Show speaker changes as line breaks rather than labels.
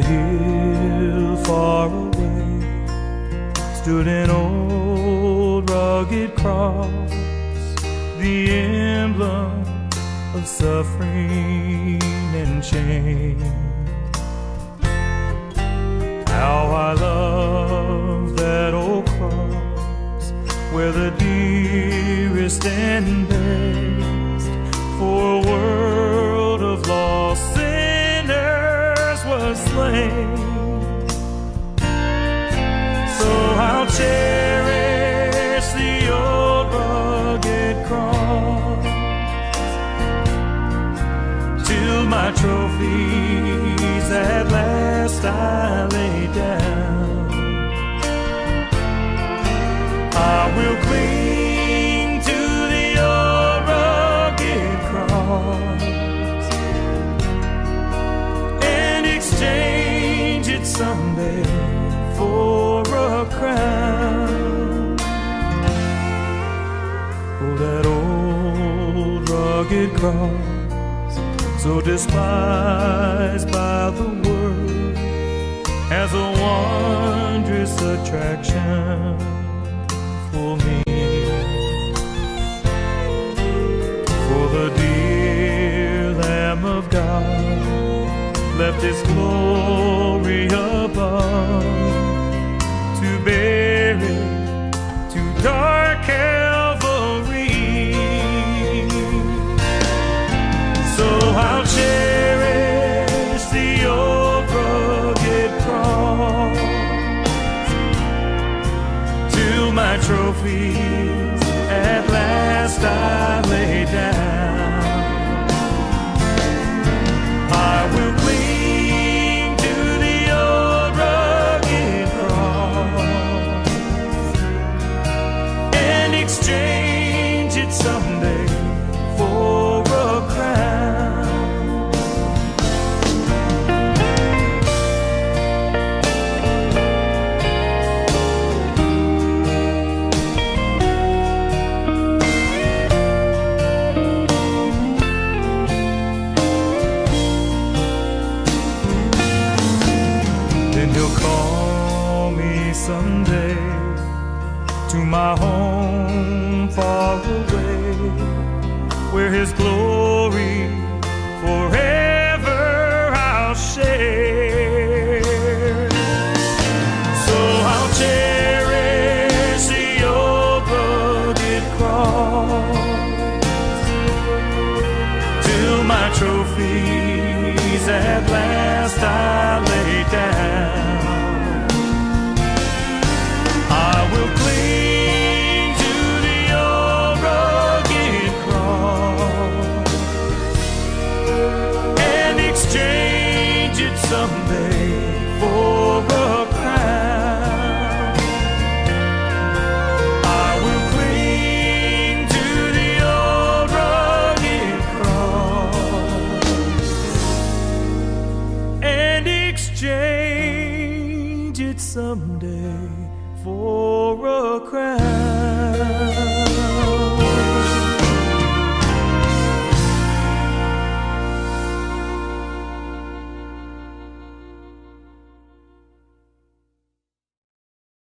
a hill far away stood an old rugged cross, the emblem of suffering and shame. How I love that old cross, where the dearest and best for a world of lost sinners was slain. So I'll cherish the old rugged cross till my trophies at last I lay down. I will cling to the old rugged cross and exchange it someday for a crown. Oh, that old rugged cross, so despised by the world, has a wondrous attraction for me. For the dear Lamb of God left His glory above to bear it to dark Calvary. So I'll cherish the old rugged cross till my trophies at last I lay down. I will cling to the old rugged cross and exchange it someday for a crown. Then He'll call me someday to my home far away, where His glory forever